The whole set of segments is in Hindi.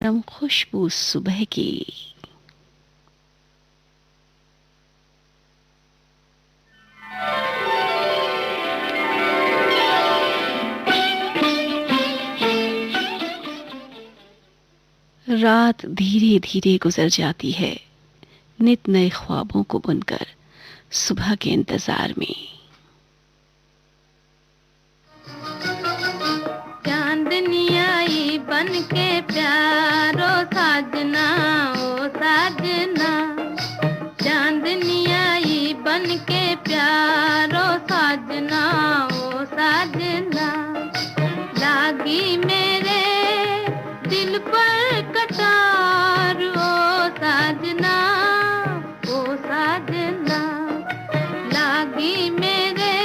नरम खुशबू सुबह की। रात धीरे धीरे गुजर जाती है, नित नए ख्वाबों को बुनकर सुबह के इंतजार में। चांदनी आई बन के प्यारो साजना, ओ साजना। चांदनी आई बन के प्यारो साजना, ओ साजना। लागी मेरे दिल पर कटार, ओ साजना, ओ साजना। लागी मेरे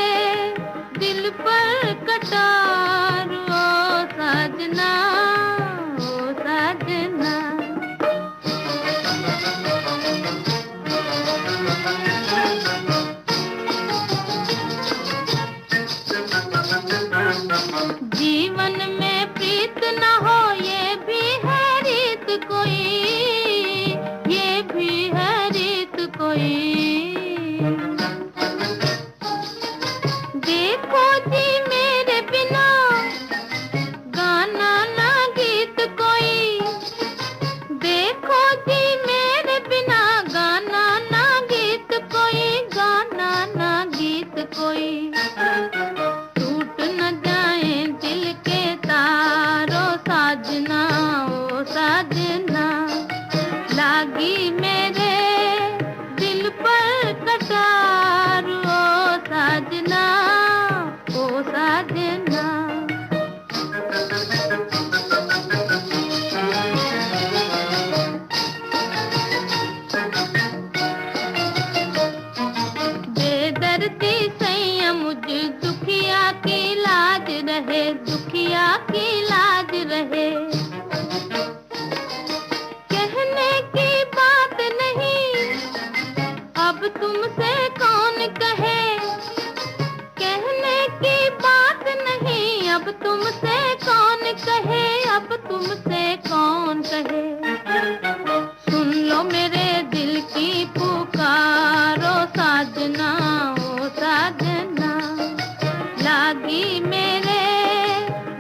दिल पर कटार, ओ साजना, ओ साजना। जीवन में प्रीत न हो ये भी है रीत कोई, ये भी है रीत कोई। देखो जी मेरे बिना गाना ना गीत कोई। देखो जी मेरे बिना गाना ना गीत कोई, गाना ना गीत कोई। टूट न जाए दिल के तारो साजना, ओ साजना। लागी मेरे दिल पर कटार, ओ साजना, ओ साजना। बेदर्दी सैया मुझ दुखिया की लाज रहे, दुखिया की लाज रहे। कहने की बात नहीं अब तुमसे कौन कहे, कहने की बात नहीं अब तुमसे कौन कहे, अब तुमसे कौन कहे। सुन लो मेरे दिल की पुकारो साजना, ओ साजना। लागी मेरे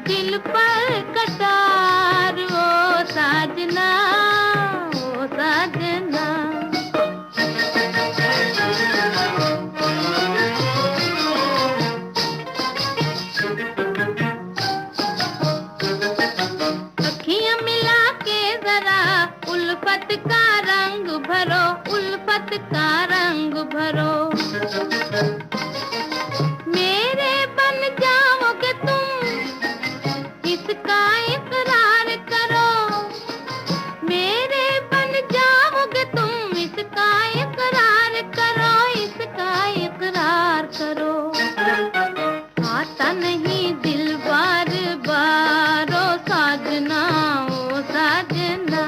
दिल पर कटार, ओ साजना, ओ साजना। अखियां मिला के जरा उल्फत का रंग भरो, उल्फत का रंग भरो। मेरे बन जाओगे तुम इसका इकरार करो। मेरे बन जाओगे तुम इसका इकरार करो, इसका इकरार करो। आता नहीं दिल बार बार, ओ साजना, ओ साजना।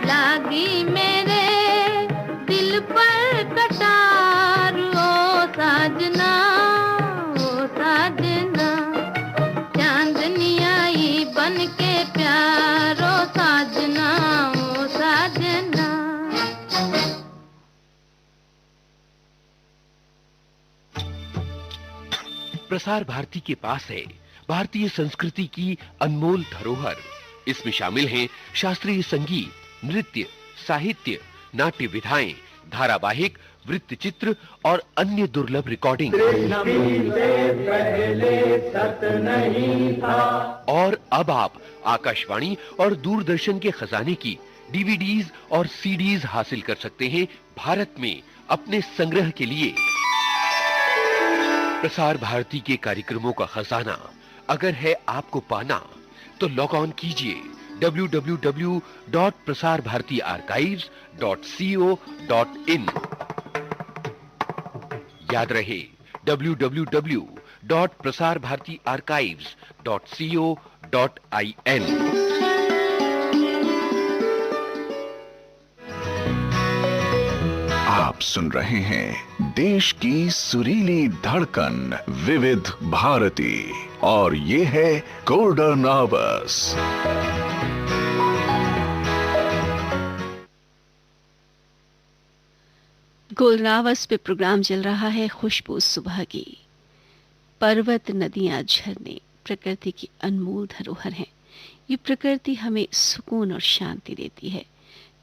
लागी मेरे दिल पर कटार, ओ साजना, ओ साजना। चांदनी आई बन के प्यारो साजना, ओ साजना। प्रसार भारती के पास है भारतीय संस्कृति की अनमोल धरोहर। इसमें शामिल हैं शास्त्रीय संगीत, नृत्य, साहित्य, नाट्य विधाएं, धारावाहिक, वृत्तचित्र और अन्य दुर्लभ रिकॉर्डिंग। और अब आप आकाशवाणी और दूरदर्शन के खजाने की डीवीडीज और सीडीज हासिल कर सकते हैं भारत में अपने संग्रह के लिए। प्रसार भारती के कार्यक्रमों का खजाना अगर है आपको पाना, तो लॉग ऑन कीजिए www.prasarbhartiarchives.co.in। याद रहे www.prasarbhartiarchives.co.in। आप सुन रहे हैं देश की सुरीली धड़कन विविध भारती और ये है गोल्डन आवर्स। गोलनावस पे प्रोग्राम चल रहा है खुशबू सुबह की। पर्वत, नदियां, झरने प्रकृति की अनमोल धरोहर हैं। ये प्रकृति हमें सुकून और शांति देती है।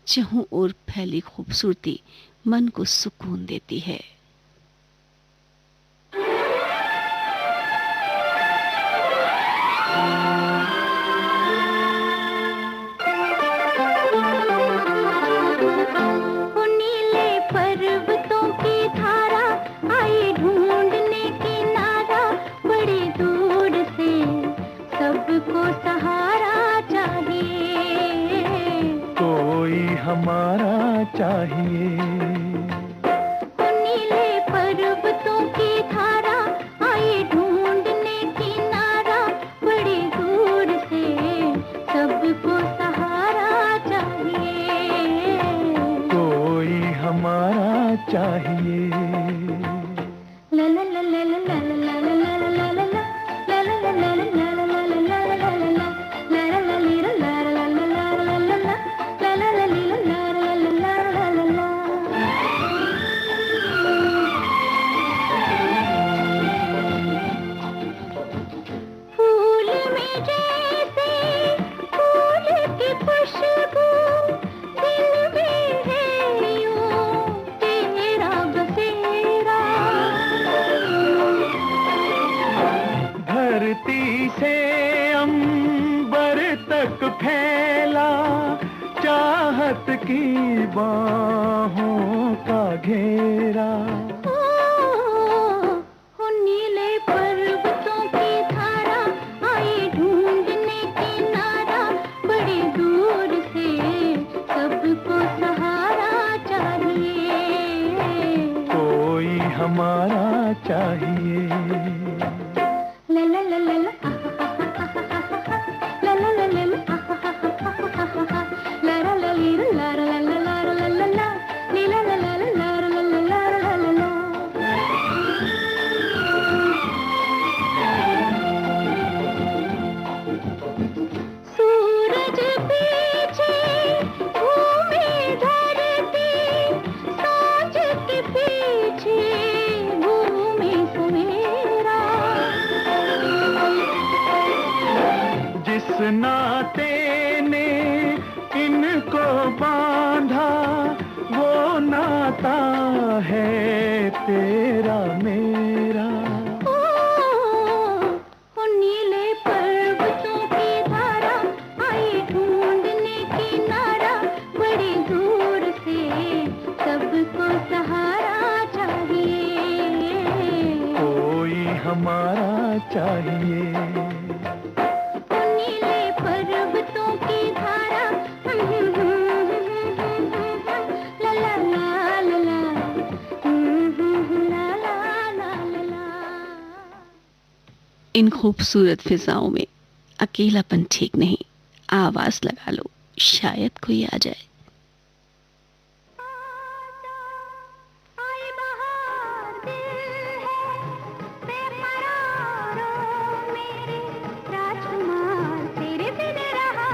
जहों ओर फैली खूबसूरती मन को सुकून देती है। हमारा चाहिए नीले पर्वतों की धारा आए ढूंढने किनारा बड़ी दूर से सबको सहारा चाहिए कोई हमारा चाहिए ला ला ला ला ला ला ला ला ला फैला चाहत की बाहों का घेरा नीले पर्वतों की धारा आए ढूंढने किनारा बड़ी दूर से सबको सहारा चाहिए कोई हमारा चाहिए ला ला ला ला ला नाते ने इनको बांधा वो नाता है तेरा मेरा नीले पर्वतों की धारा आई ढूंढने किनारा बड़ी दूर से सबको सहारा चाहिए कोई हमारा चाहिए इन खूबसूरत फिजाओं में अकेलापन ठीक नहीं। आवाज लगा लो, शायद कोई आ जाए। रहा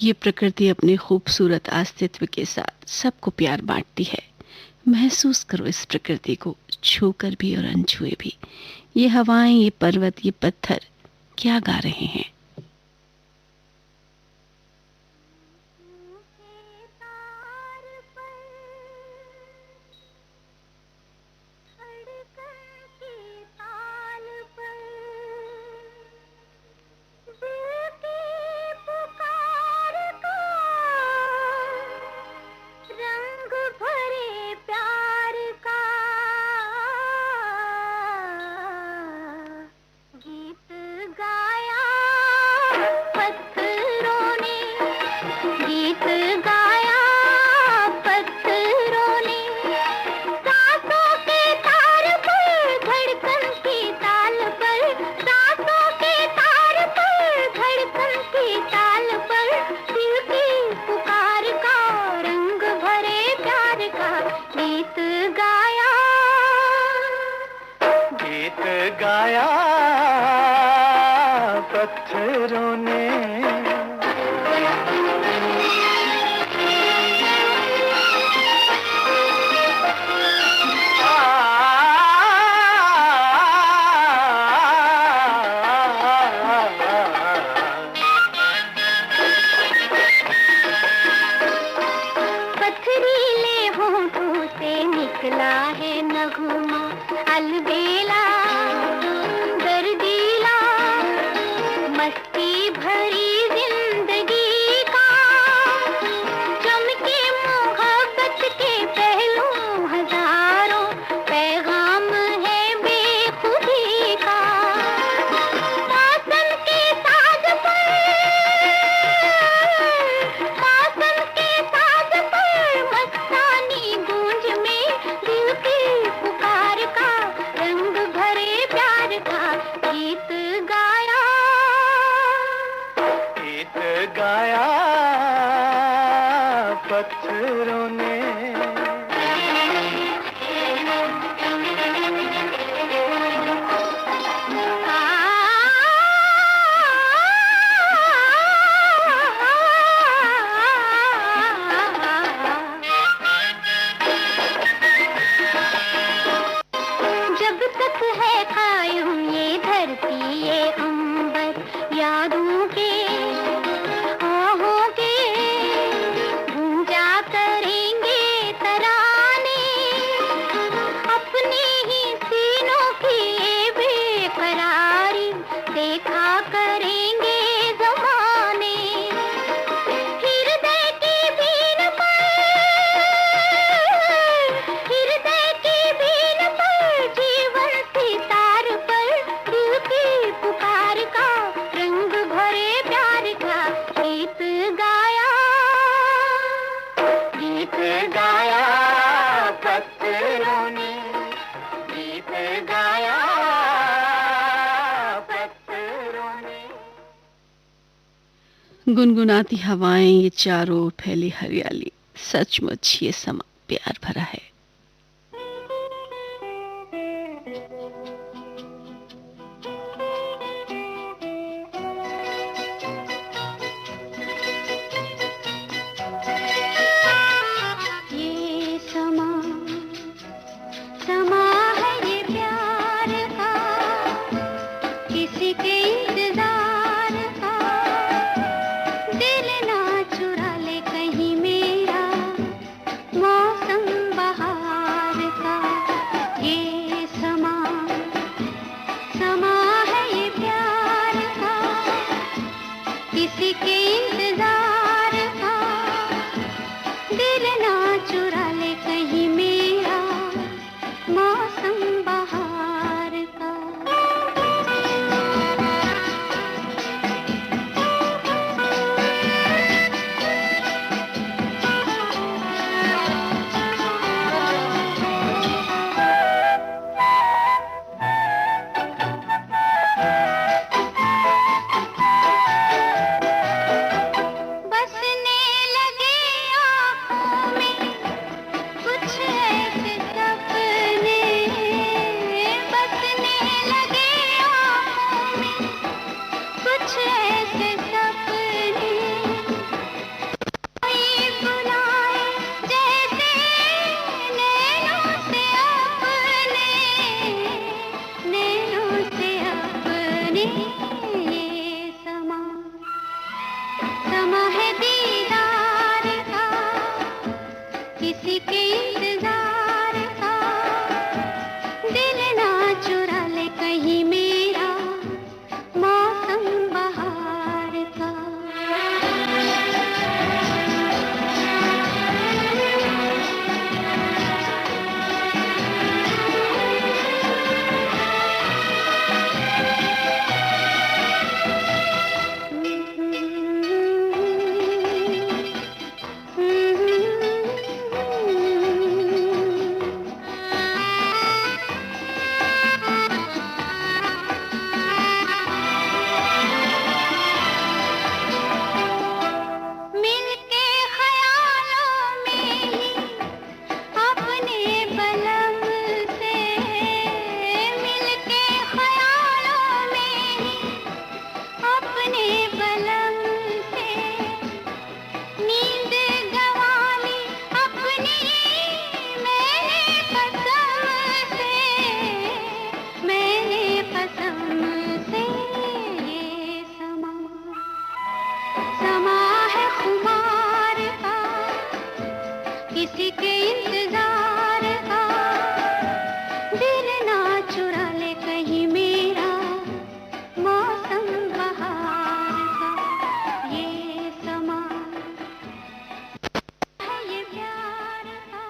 ये प्रकृति अपने खूबसूरत अस्तित्व के साथ सबको प्यार बांटती है। महसूस करो इस प्रकृति को, छूकर भी और अनछुए भी। ये हवाएं, ये पर्वत, ये पत्थर क्या गा रहे हैं। गाया पत्थरों ने। पथरीले होठों से निकला है नगमा, अलबेला दर्दीला, मस्ती भरी जिंदगी का, चमके मोहब्बत के पहलू हजारों, पैगाम है बेखुदी का। मौसम के साज पर, मौसम के साज पर मस्तानी गूंज में दिल की पुकार का, रंग भरे प्यार का गीत गाया, गीत गाया पत्थरों ने। जब तक है कायम ये धरती ये अंबर, यादों के आहों के गूंजा करेंगे तराने, अपनी ही सीनों की ये बेकरारी देखा करेंगे ज़माने। हृदय की बीन पर, हृदय की बीन पर, जीवन सितार पर, दिल की पुकार का, रंग भरे प्यार का गीत गाया, गीत गाया पत्थरों ने, गीत गाया पत्थरों ने। गुनगुनाती हवाएं, ये चारों ओर फैली हरियाली, सचमुच ये समा प्यार भरा है। ये समा, समा है ये प्यार का, किसी के इंतजार का, दिल ना चुरा ले कहीं मेरा, मौसम बहार का। ये समा, समा है ये प्यार का, किसी के इंतजार का, दिल ना चुरा ले कहीं मेरा, मौसम बहार का। बस किसी के इंतजार का, दिल ना चुरा ले कहीं मेरा मौसम बहार का। ये समा है ये प्यार का।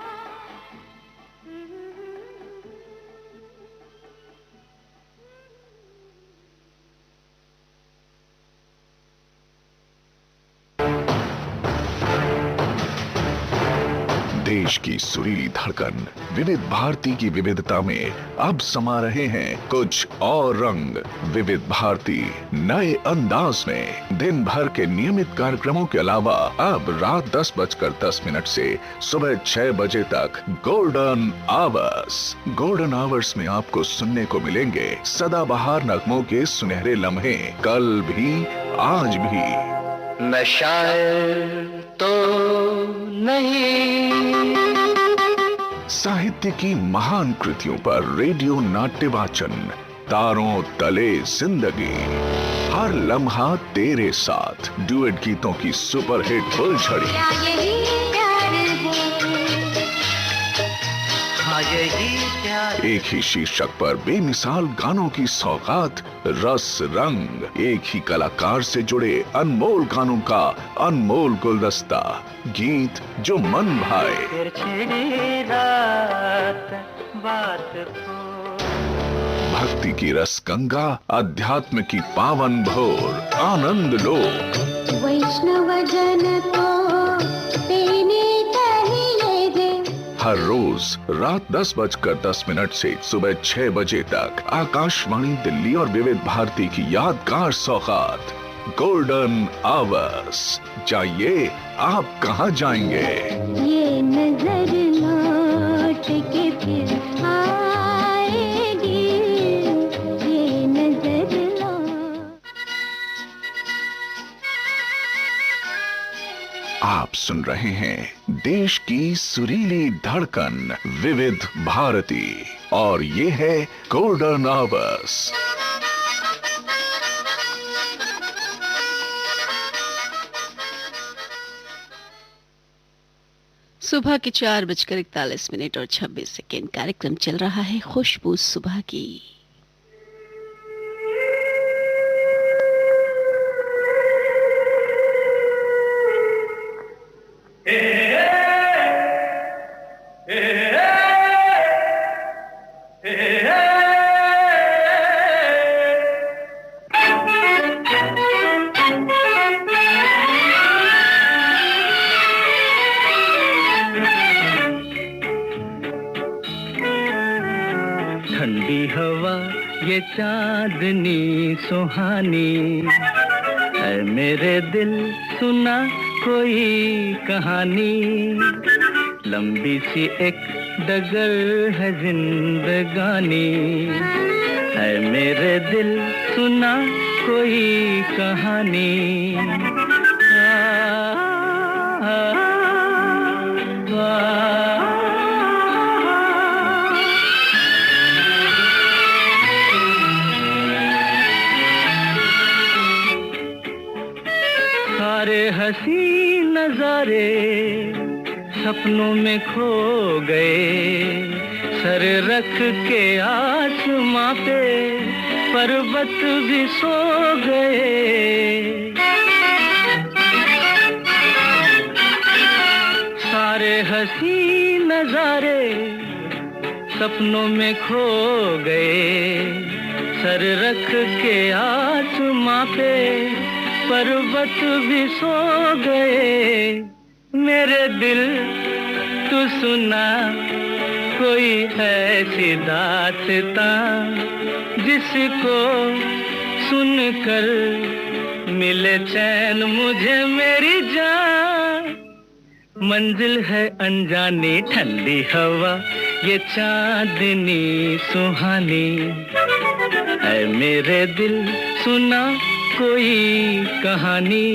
देश की सुरीली धड़कन विविध भारती की विविधता में अब समा रहे हैं कुछ और रंग। विविध भारती नए अंदाज में दिन भर के नियमित कार्यक्रमों के अलावा अब रात 10:10 से सुबह 6 बजे तक गोल्डन आवर्स। गोल्डन आवर्स में आपको सुनने को मिलेंगे सदाबहार नगमों के सुनहरे लम्हे, कल भी आज भी। मैं शायर तो नहीं, साहित्य की महान कृतियों पर रेडियो नाट्य वाचन, तारों तले जिंदगी, हर लम्हा तेरे साथ, डुएट गीतों की सुपरहिट फुलझड़ी। क्या यही प्यार है? हाँ यही प्यार। एक ही शीर्षक पर बेमिसाल गानों की सौगात, रस रंग, एक ही कलाकार से जुड़े अनमोल गानों का अनमोल गुलदस्ता, गीत जो मन भाए। फिर छिड़ी रात बात को, भक्ति की रस गंगा, अध्यात्म की पावन भोर, आनंद लो। वैष्णव जन को तेने कहिए जे। हर रोज रात 10:10 से सुबह 6 बजे तक आकाशवाणी दिल्ली और विविध भारती की यादगार सौगात, गोल्डन आवर्स। जाइए, आप कहाँ जाएंगे? ये नजर लौट के फिर आएगी, ये नजर लौट। आप सुन रहे हैं देश की सुरीली धड़कन विविध भारती और ये है गोल्डन आवर्स। सुबह के 4:41 और 26 सेकेंड। कार्यक्रम चल रहा है खुशबू सुबह की। ठंडी हवा ये चांदनी सुहानी, है मेरे दिल सुना कोई कहानी। लंबी सी एक डगर है जिंदगानी, है मेरे दिल सुना कोई कहानी। सारे हंसी नजारे सपनों में खो गए, सर रख के आसमां पे पर्वत भी सो गए। सारे हंसी नजारे सपनों में खो गए, सर रख के आसमां पे पर्वत भी सो गए। मेरे दिल तू सुना कोई ऐसी दास्तां, जिसको सुनकर मिले चैन मुझे मेरी जान। मंजिल है अनजानी, ठंडी हवा ये चांदनी सुहानी, है मेरे दिल सुना कोई कहानी।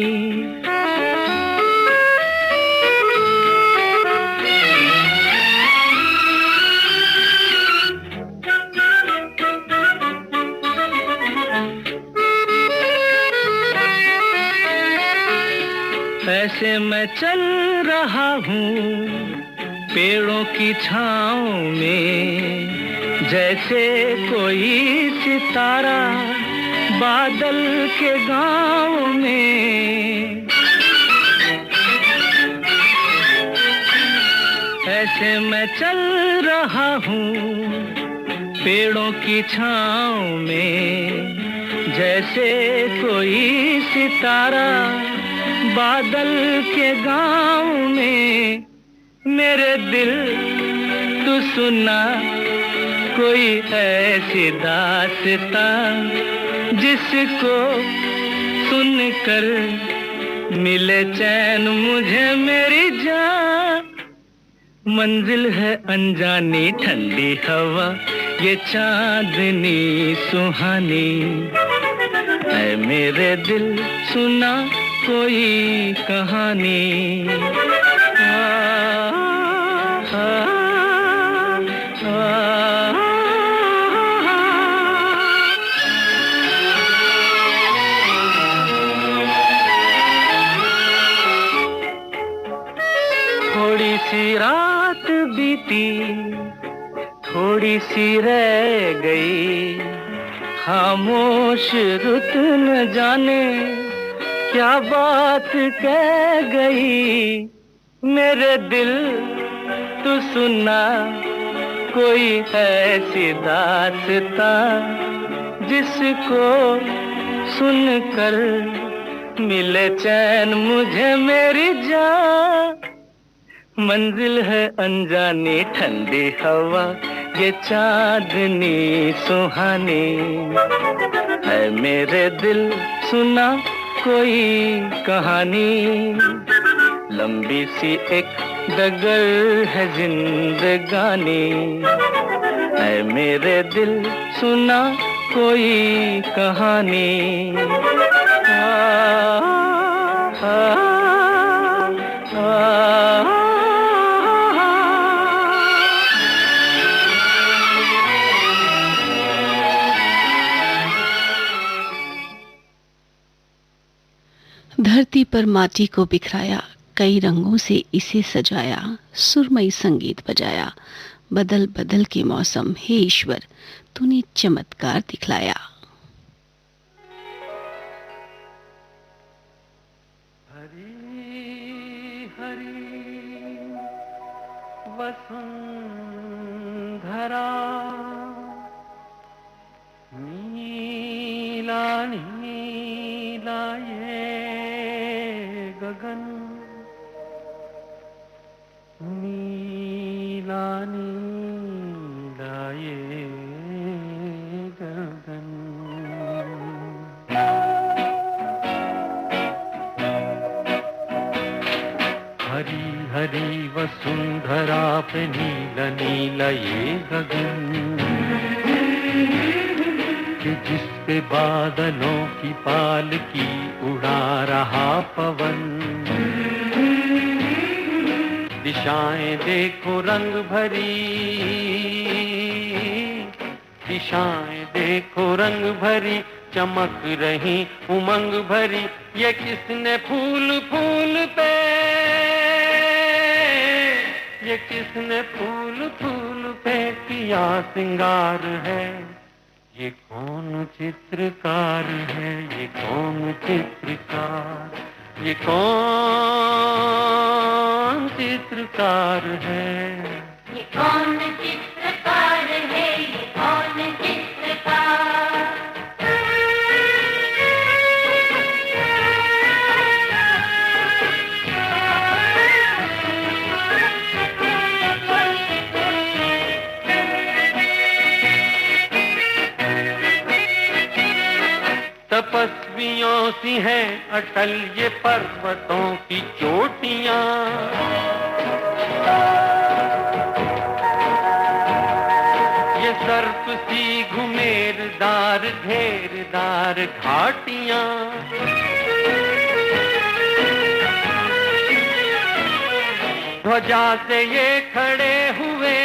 ऐसे मैं चल रहा हूँ पेड़ों की छाँव में जैसे कोई सितारा बादल के गाँव में, ऐसे मैं चल रहा हूँ पेड़ों की छाँव में जैसे कोई सितारा बादल के गाँव में। मेरे दिल तू सुना कोई ऐसी दास्तां जिसको सुनकर मिले चैन मुझे मेरी जान। मंजिल है अनजानी ठंडी हवा ये चांदनी सुहानी, ऐ मेरे दिल सुना कोई कहानी। थोड़ी सी रात बीती थोड़ी सी रह गई, खामोश रुत न जाने क्या बात कह गई। मेरे दिल तू सुना कोई ऐसी दास्तां जिसको सुनकर मिले चैन मुझे मेरी जान। मंजिल है अनजानी ठंडी हवा ये चांदनी सुहानी, है मेरे दिल सुना कोई कहानी। लंबी सी एक डगर है जिंदगानी, है मेरे दिल सुना कोई कहानी। धरती पर माटी को बिखराया, कई रंगों से इसे सजाया, सुरमई संगीत बजाया, बदल बदल के मौसम हे ईश्वर तूने चमत्कार दिखलाया। हरी हरी वसुंधरा, नीला नीला ये गगन, नीला नीला ये गगन। हरी हरी वसुंधरा पे नीला नीला ये गगन, कि जिस पे बादलों की पालकी उड़ा रहा पवन। दिशाएं देखो रंग भरी, दिशाएं देखो रंग भरी, चमक रही उमंग भरी। ये किसने फूल फूल पे, ये किसने फूल फूल पे किया सिंगार है। ये कौन चित्रकार है, ये कौन चित्रकार, ये कौन चित्रकार है। ये कौन चित्रकार है, ये कौन चित्रकार। तपस्वियों सी हैं अटल ये पर्वतों की चोटियां, ये सर्प सी घुमेरदार घेरदार घाटियां। ध्वजा से ये खड़े हुए,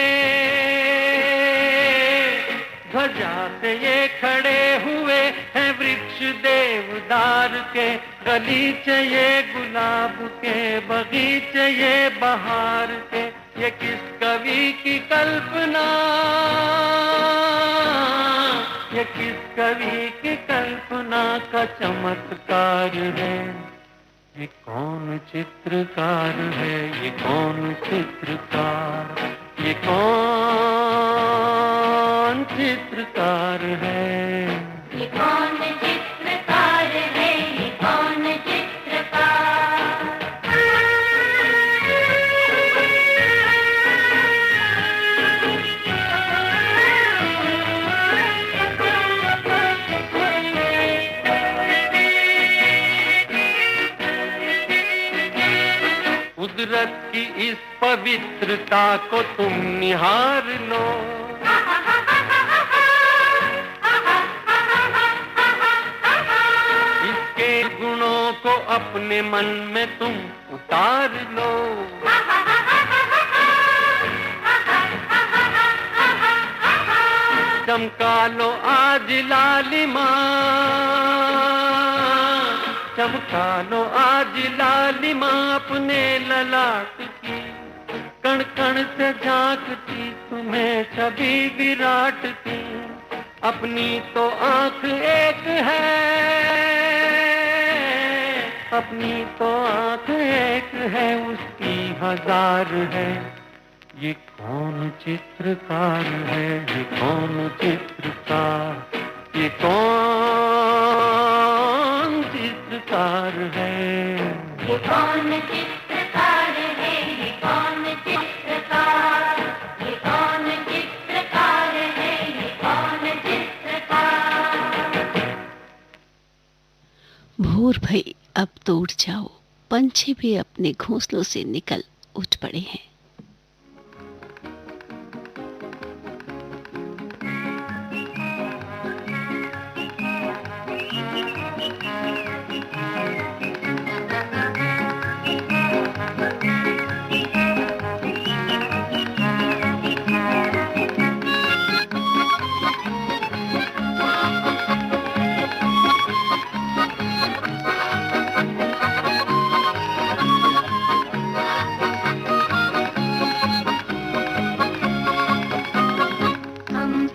ध्वजा से ये खड़े हुए हैं वृक्ष देवदार के। गलीचे ये गुलाब के, बगीचे ये बहार के। ये किस कवि की कल्पना, ये किस कवि की कल्पना का चमत्कार है। ये कौन चित्रकार है, ये कौन चित्रकार, ये कौन चित्रकार है। ये कौन चित्रकार है, ये कौन कुदरत की इस पवित्रता को तुम निहार लो, इसके गुणों को अपने मन में तुम उतार लो। चमका लो आज लालिमा, चमका लो आज लालिमा अपने ललाट की, कण कण से झांकती तुम्हें छवि विराट की। अपनी तो आंख एक है, अपनी तो आंख एक है, उसकी हजार है। ये कौन चित्रकार है, ये कौन चित्रकार, ये कौन चित्रकार है। ये कौन चित्रकार है, ये कौन चित्रकार, ये कौन चित्रकार है, ये कौन चित्रकार। भोर भई अब तो उठ जाओ, पंछी भी अपने घोंसलों से निकल उठ पड़े हैं।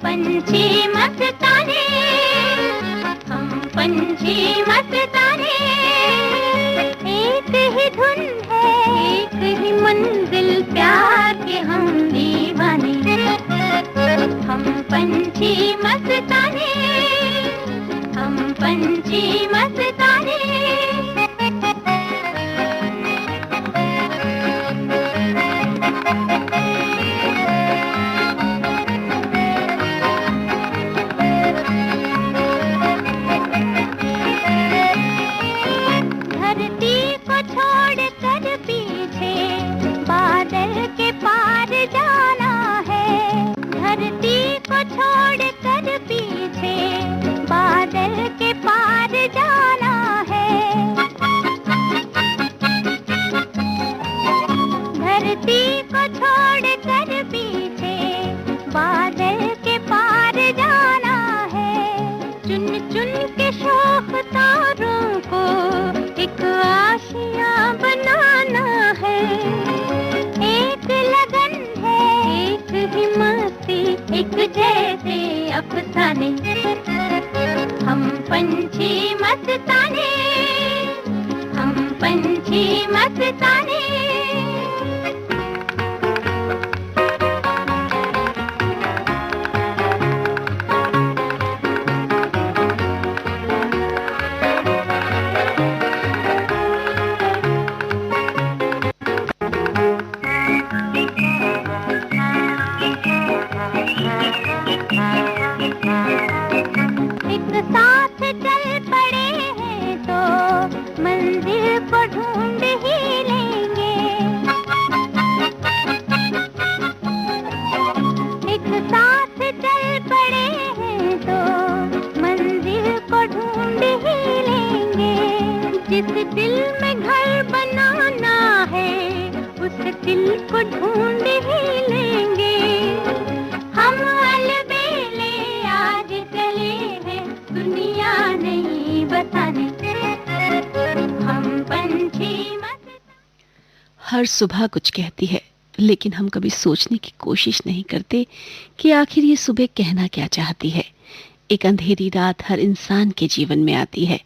पंछी मस्ताने, हम पंछी मस्ताने, एक ही धुन है, एक ही मंजिल, प्यार के हम दीवाने। हम पंछी मस्ताने, हम पंछी मस्ताने। अफसाने, हम पंछी मस्ताने, हम पंछी मस्ताने। जिस दिल में घर बनाना है, उस दिल को ढूंढ ही लेंगे। हम अलबेले आज चले हैं, दुनिया नहीं बताने। हम पंछी हर सुबह कुछ कहती है, लेकिन हम कभी सोचने की कोशिश नहीं करते कि आखिर ये सुबह कहना क्या चाहती है। एक अंधेरी रात हर इंसान के जीवन में आती है।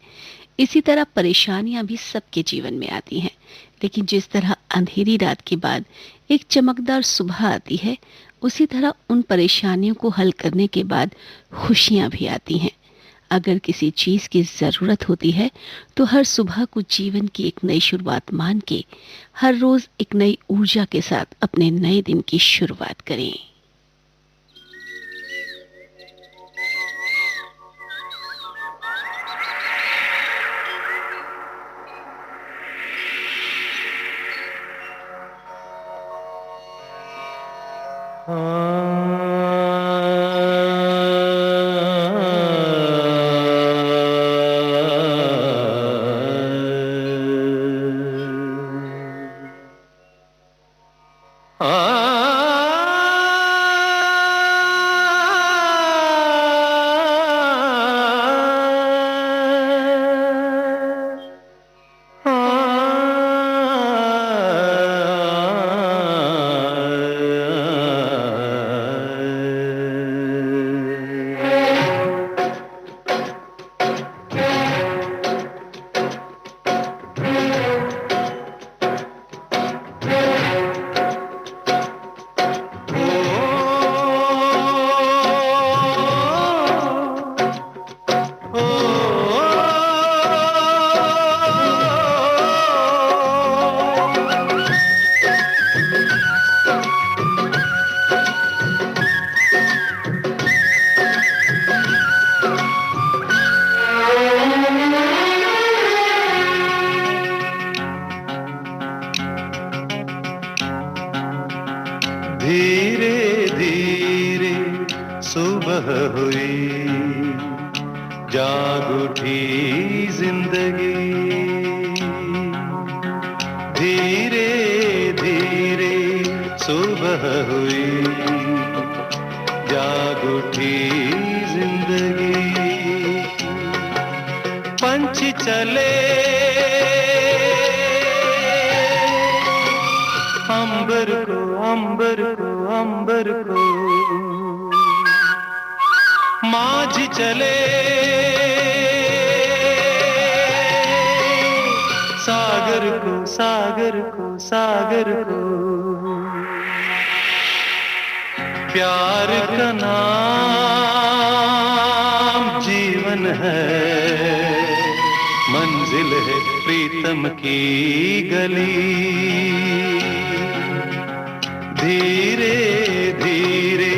इसी तरह परेशानियां भी सबके जीवन में आती हैं, लेकिन जिस तरह अंधेरी रात के बाद एक चमकदार सुबह आती है, उसी तरह उन परेशानियों को हल करने के बाद खुशियां भी आती हैं। अगर किसी चीज की जरूरत होती है तो हर सुबह को जीवन की एक नई शुरुआत मान के हर रोज एक नई ऊर्जा के साथ अपने नए दिन की शुरुआत करें। धीरे धीरे सुबह हुई, जाग उठी जिंदगी। धीरे धीरे सुबह हुई, जाग उठी जिंदगी। पंछी चले अंबर को अंबर को अंबर को, माझी चले सागर को सागर को सागर को। प्यार का नाम जीवन है, मंजिल है प्रीतम की गली। धीरे धीरे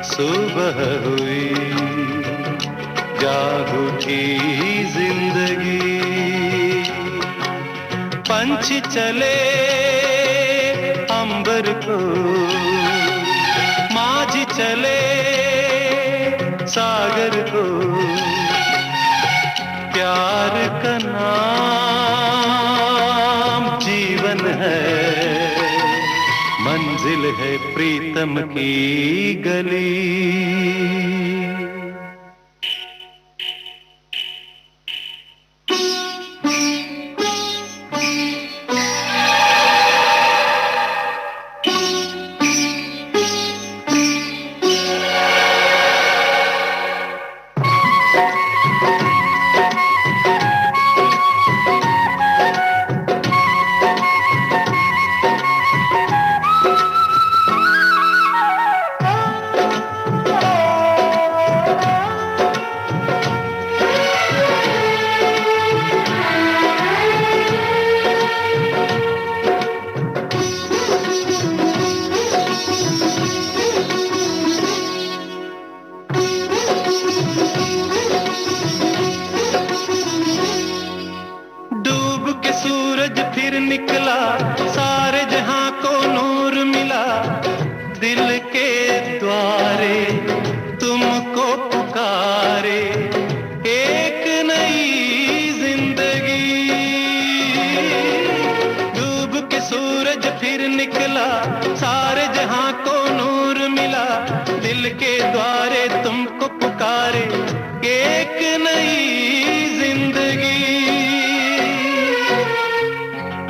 सुबह हुई, जाग उठी जिंदगी। पंछी चले अंबर को, माझी चले सागर को। प्यार का नाम जीवन है, मंजिल है प्रीतम की गली।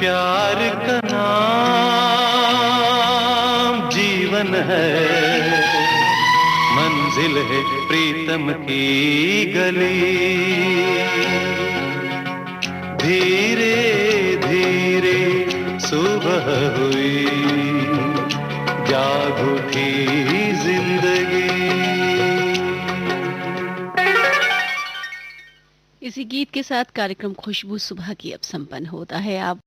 प्यार का नाम है, मंजिल है प्रीतम की गली। धीरे धीरे सुबह हुई, जाग उठी जिंदगी। इसी गीत के साथ कार्यक्रम खुशबू सुबह की अब संपन्न होता है। आप